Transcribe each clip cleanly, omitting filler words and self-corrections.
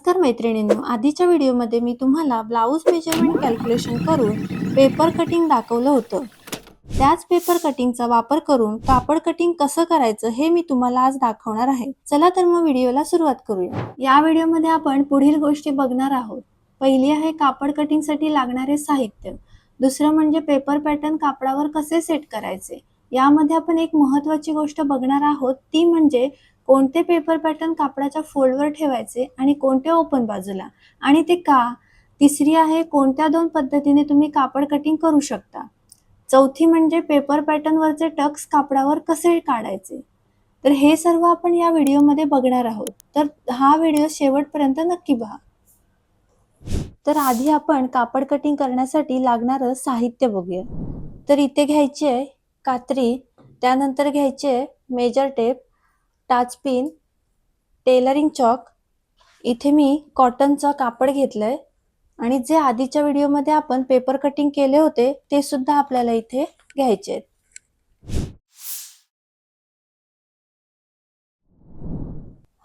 नमस्कार मैत्रिणींनो, आधीच्या व्हिडिओमध्ये मी तुम्हाला ब्लाऊज मेजरमेंट कॅल्क्युलेशन करून पेपर कटिंग दाखवलं होतं. त्याच पेपर कटिंगचा वापर करून कापड कटिंग कसं करायचं हे मी तुम्हाला आज दाखवणार आहे. चला तर मग व्हिडिओला सुरुवात करूया. या व्हिडिओमध्ये आपण पुढील गोष्टी बघणार आहोत. पहिली आहे कापड कटिंगसाठी लागणारे साहित्य. दुसरं म्हणजे पेपर पॅटर्न कापडावर कसे सेट करायचे. यामध्ये आपण एक महत्त्वाची गोष्ट बघणार आहोत, ती म्हणजे कोणते पेपर पॅटर्न कापडाच्या फोल्डवर ठेवायचे आणि कोणते ओपन बाजूला आणि ते का. तिसरी आहे कोणत्या दोन पद्धतीने तुम्ही कापड कटिंग करू शकता. चौथी म्हणजे पेपर पॅटर्नवरचे टक्स कापडावर कसे काढायचे. तर हे सर्व आपण या व्हिडिओमध्ये बघणार आहोत, तर हा व्हिडिओ शेवटपर्यंत नक्की पहा. तर आधी आपण कापड कटिंग करण्यासाठी लागणारं साहित्य बघूया. तर इथे घ्यायची आहे कात्री, त्यानंतर घ्यायची आहे मेजर टेप, टाचपिन, टेलरिंग चॉक. इथे मी कॉटनचं कापड घेतलंय आणि जे आधीच्या व्हिडिओमध्ये आपण पेपर कटिंग केले होते ते सुद्धा आपल्याला इथे घ्यायचे आहेत.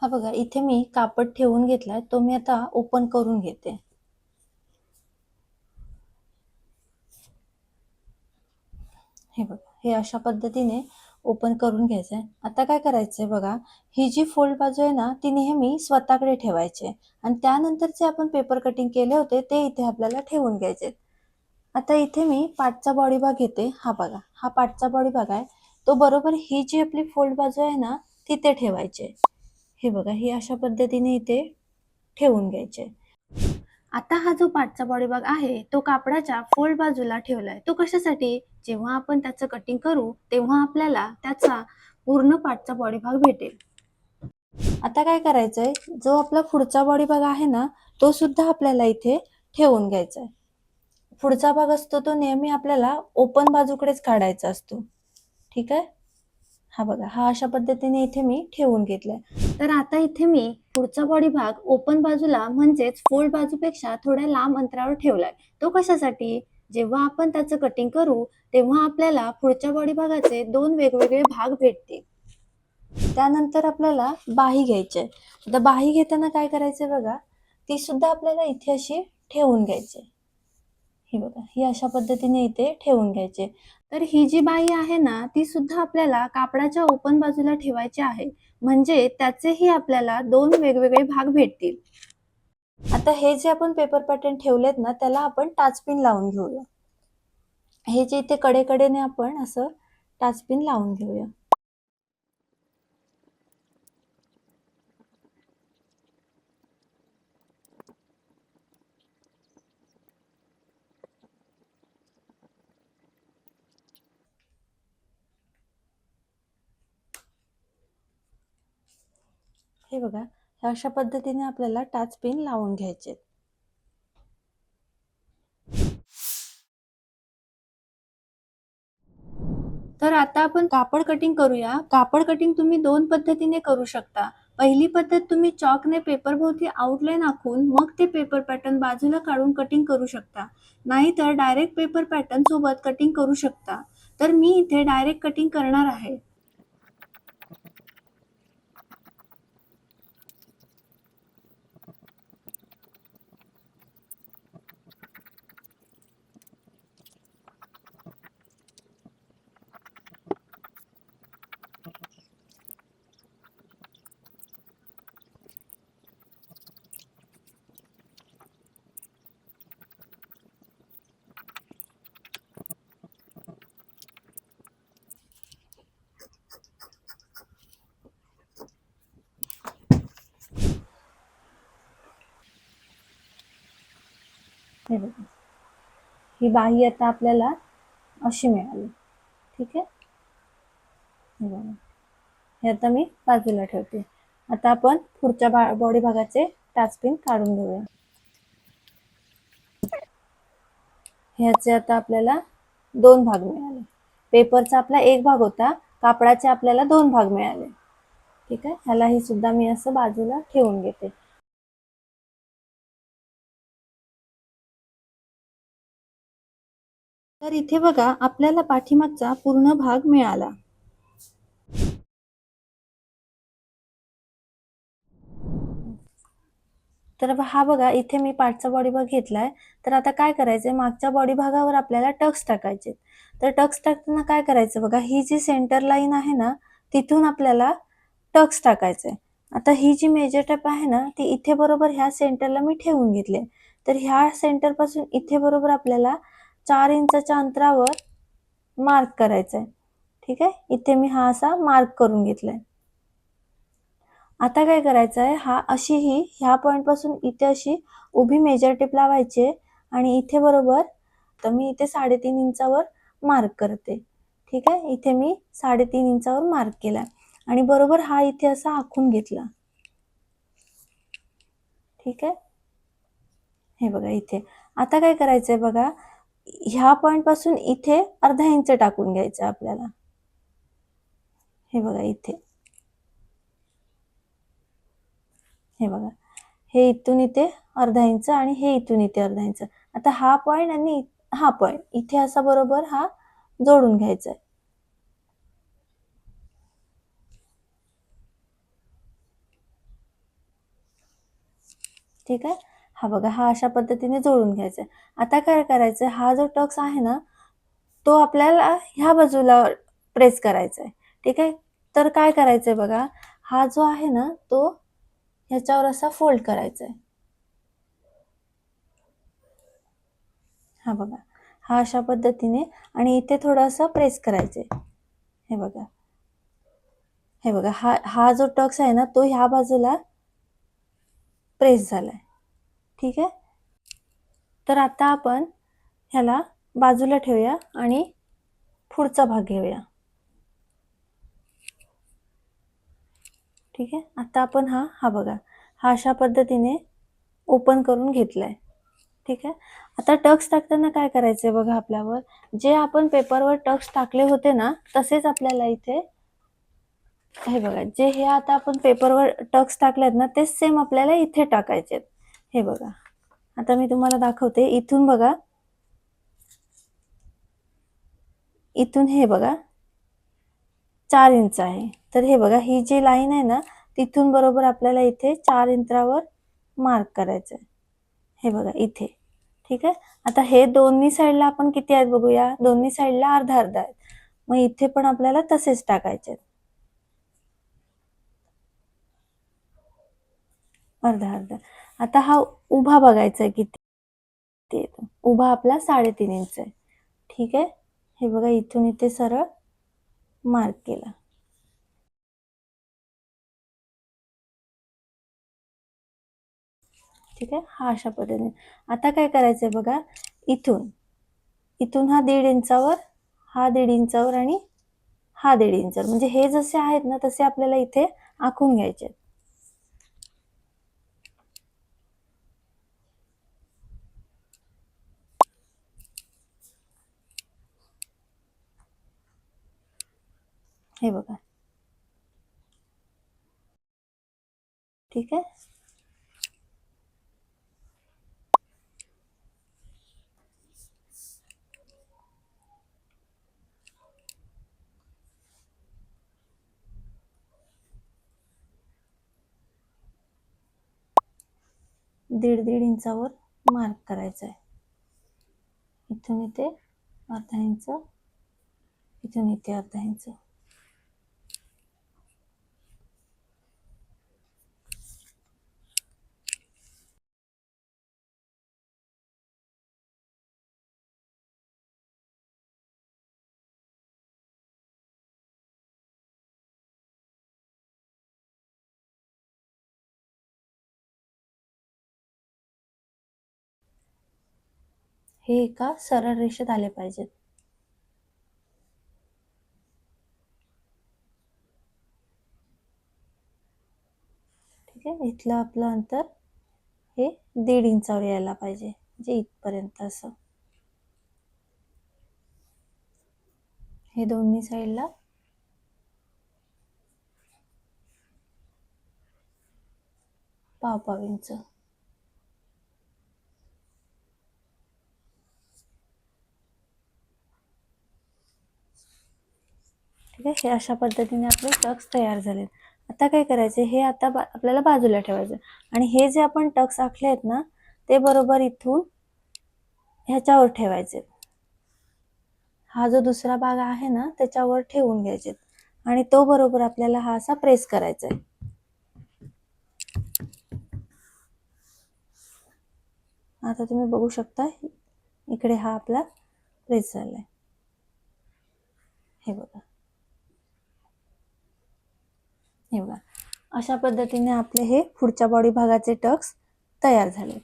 हा बघा, इथे मी कापड ठेवून घेतलाय, तो मी आता ओपन करून घेते. हे बघा, हे अशा पद्धतीने ओपन करून घ्यायचंय. आता काय करायचंय बघा, ही जी फोल्ड बाजू आहे ना ती नेहमी स्वतःकडे ठेवायची आणि त्यानंतरचे आपण पेपर कटिंग केले होते ते इथे आपल्याला ठेवून घ्यायचे. आता इथे मी पाठचा बॉडी भाग घेते. हा बघा, हा पाठचा बॉडी भाग आहे, तो बरोबर ही जी आपली फोल्ड बाजू आहे ना तिथे ठेवायचे. हे बघा, ही अशा पद्धतीने इथे ठेवून घ्यायचे. आता हा जो पाठचा बॉडी भाग आहे तो कापडाच्या फोल्ड बाजूला ठेवलाय. तो कशासाठी, जेव्हा आपण त्याचं कटिंग करू तेव्हा आपल्याला त्याचा पूर्ण पाठचा बॉडी भाग भेटेल. आता काय करायचंय, जो आपला पुढचा बॉडी भाग आहे ना तो सुद्धा आपल्याला इथे ठेवून घ्यायचा आहे. पुढचा भाग असतो तो नेहमी आपल्याला ओपन बाजूकडेच काढायचा असतो. ठीक आहे. हा बघा, हा अशा पद्धतीने इथे मी ठेवून घेतलाय. तर आता इथे मी पुढचा बॉडी भाग ओपन बाजूला म्हणजेच फोल्ड बाजूपेक्षा थोड्या लांब अंतरावर ठेवलाय. तो कशासाठी, जेव्हा आपण त्याचं कटिंग करू तेव्हा आपल्याला पुढच्या बॉडी भागाचे दोन वेगवेगळे भाग भेटतील. त्यानंतर आपल्याला बाही घ्यायची आहे. आता बाही घेताना काय करायचंय बघा, ती सुद्धा आपल्याला इथे अशी ठेवून घ्यायची. ही बघा, ही अशा पद्धतीने इथे ठेवून घ्यायचे. तर ही जी बाही आहे ना ती सुद्धा आपल्याला कापडाच्या ओपन बाजूला ठेवायची आहे, म्हणजे त्याचेही आपल्याला दोन वेगवेगळे भाग भेटतील. आता हे जे आपण पेपर पॅटर्न ठेवलेत ना त्याला आपण टाचपिन लावून घेऊया. हे जे इथे कडेकडेने आपण असं टाचपिन लावून घेऊया. हे बघा, अशा पद्धतीने आपल्याला टाचपिन लावून घ्यायचे. तर आता आपण कापड कटिंग करूया. कापड कटिंग तुम्ही दोन पद्धतीने करू शकता. पहिली पद्धत, तुम्ही चॉकने पेपर भोवती आउटलाईन आखून मग ते पेपर पॅटर्न बाजूला काढून कटिंग करू शकता. नाहीतर डायरेक्ट पेपर पॅटर्न सोबत कटिंग करू शकता. तर मी इथे डायरेक्ट कटिंग करणार आहे. हे बघा, ही बाही आता आपल्याला अशी मिळाली. ठीक आहे. हे बघा, हे आता मी बाजूला ठेवते. आता आपण पुढच्या बॉडी भागाचे टाचपिन काढून घेऊया. ह्याचे आता आपल्याला दोन भाग मिळाले. पेपरचा आपला एक भाग होता, कापडाचे आपल्याला दोन भाग मिळाले. ठीक आहे. ह्यालाही सुद्धा मी असं बाजूला ठेवून घेते. तर इथे बघा, आपल्याला पाठीमागचा पूर्ण भाग मिळाला. तर हा बघा इथे मी पाठचा बॉडी भाग घेतलाय. तर आता काय करायचंय, मागच्या बॉडी भागावर आपल्याला टक्स टाकायचे. तर टक्स टाकताना काय करायचं बघा, ही जी सेंटर लाईन आहे ना, तिथून आपल्याला टक्स टाकायचंय. आता ही जी मेजर टेप आहे ना, ती इथे बरोबर ह्या सेंटरला मी ठेवून घेतले. तर ह्या सेंटर पासून इथे बरोबर आपल्याला 4 इंचाच्या अंतरावर मार्क करायचंय. ठीक आहे, इथे मी हा असा मार्क करून घेतलाय. आता काय करायचंय, हा अशी ही ह्या पॉइंट पासून इथे अशी उभी मेजर टेप लावायची आणि इथे बरोबर, तर मी इथे 3.5 इंचावर मार्क करते. ठीक आहे, इथे मी 3.5 इंचावर मार्क केला आणि बरोबर हा इथे असा आखून घेतला. ठीक आहे, हे बघा इथे. आता काय करायचंय बघा, ह्या पॉइंट पासून इथे अर्धा इंच टाकून घ्यायचं आपल्याला. हे बघा इथे, हे बघा, हे इथून इथे अर्धा इंच आणि हे इथून इथे अर्धा इंच. आता हा पॉइंट आणि हा पॉइंट इथे असा बरोबर हा जोडून घ्यायचा आहे. ठीक आहे, हा बघा, हा अशा पद्धतीने जोडून घ्यायचा आहे. आता काय करायचं, हा जो टक्स आहे ना, तो आपल्याला ह्या बाजूला प्रेस करायचा आहे. ठीक आहे, तर काय करायचंय बघा, हा जो आहे ना, तो ह्याच्यावर असा फोल्ड करायचा आहे. हा बघा, हा अशा पद्धतीने आणि इथे थोडंसं प्रेस करायचे. हे बघा, हे बघा, हा हा जो टक्स आहे ना, तो ह्या बाजूला प्रेस झालाय. ठीक आहे, तर आता आपण ह्याला बाजूला ठेवूया आणि पुढचा भाग घेऊया. ठीक आहे, आता आपण हा बघा, हा अशा पद्धतीने ओपन करून घेतलाय. ठीक आहे, आता टक्स टाकताना काय करायचंय बघा, आपल्यावर जे आपण पेपरवर टक्स टाकले होते ना, तसेच आपल्याला इथे, हे बघा, जे हे आता आपण पेपरवर टक्स टाकलेत ना, तेच सेम आपल्याला इथे टाकायचे. हे बघा, आता मी तुम्हाला दाखवते. इथून बघा, इथून हे बघा 4 इंच आहे. तर हे बघा, ही जी लाईन आहे ना, तिथून बरोबर आपल्याला इथे 4 इंचावर मार्क करायचं आहे. हे बघा इथे. ठीक आहे, आता हे दोन्ही साईडला आपण किती आहेत बघूया. दोन्ही साईडला अर्धा अर्धा आहेत. मग इथे पण आपल्याला तसेच टाकायचे, अर्धा अर्धा. आता हा उभा बघायचा आहे किती येतो. उभा आपला 3.5 इंच आहे. ठीक आहे, हे बघा, इथून इथे सरळ मार्क केला. ठीक आहे, हा अशा पद्धतीने. आता काय करायचंय बघा, इथून इथून हा 1.5 इंचावर, हा 1.5 इंचावर आणि हा 1.5 इंचावर, म्हणजे हे जसे आहेत ना, तसे आपल्याला इथे आखून घ्यायचे. हे बघा. ठीक आहे, 1.5 इंचावर मार्क करायचा आहे. इथून इथे अर्धा इंच, इथून इथे अर्धा इंच. हे एका सरळ रेषेत आले पाहिजेत. ठीक आहे, इथलं आपलं अंतर हे 1.5 इंचावर यायला पाहिजे, म्हणजे इथपर्यंत असं. हे दोन्ही साईडला पाव इंच. ठीक आहे, हे अशा पद्धतीने आपले टक्स तयार झाले. आता काय करायचे, हे आता आपल्याला बाजूला ठेवायचं आणि हे जे आपण टक्स आखले आहेत ना, ते बरोबर इथून ह्याच्यावर ठेवायचे. हा जो दुसरा भाग आहे ना त्याच्यावर ठेवून घ्यायचे आणि तो बरोबर आपल्याला हा असा प्रेस करायचा आहे. आता तुम्ही बघू शकता इकडे हा आपला प्रेस झालाय. हे बघा, हे बघा, अशा पद्धतीने आपले हे पुढच्या बॉडी भागाचे टक्स तयार झाले.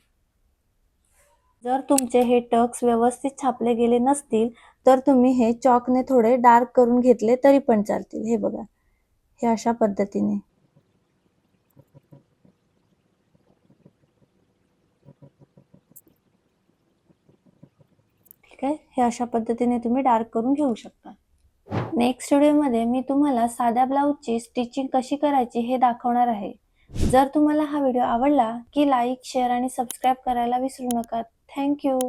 जर तुमचे हे टक्स व्यवस्थित छापले गेले नसतील तर तुम्ही हे चॉकने थोडे डार्क करून घेतले तरी पण चालतील. हे बघा, हे अशा पद्धतीने. ठीक आहे, हे अशा पद्धतीने तुम्ही डार्क करून घेऊ शकता. नेक्स्ट व्हिडिओमध्ये मी तुम्हाला साध्या ब्लाऊजची स्टिचिंग कशी करायची हे दाखवणार आहे. जर तुम्हाला हा व्हिडिओ आवडला की लाईक, शेअर आणि सबस्क्राईब करायला विसरू नका. थँक्यू.